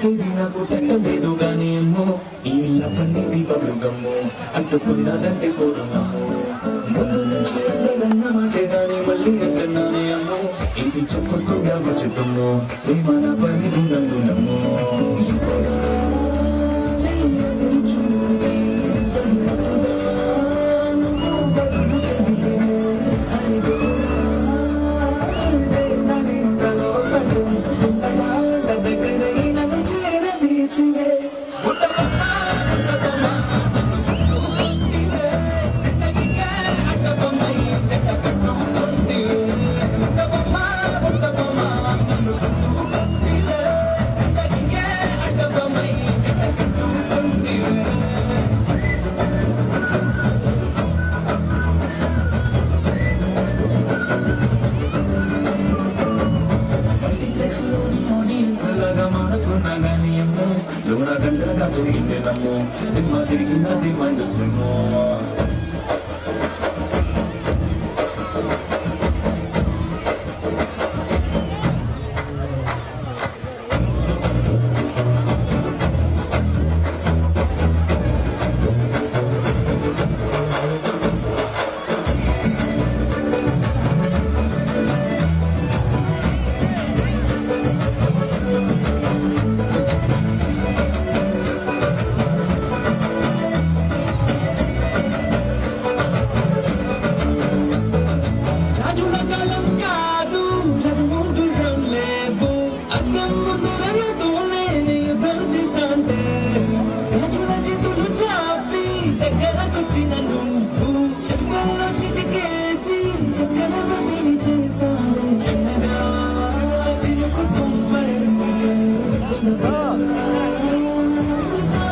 తేదీ నాకు తట్టలేదు గాని అమ్మో ఈ లవ్ అనేది బబ్లు గమ్ము అంటుకున్నదంటే పోరు నమ్ము ముందు నుంచి అందరన్న మాటే గాని మళ్ళీ అంటున్నానే అమ్మో ఇది చెప్పకుండా వచ్చుతుమ్మో ప్రేమ నా పని నన్ను నమ్ము Luna ganda ka to hindi na mo Di matirigin natin manusin mo Oh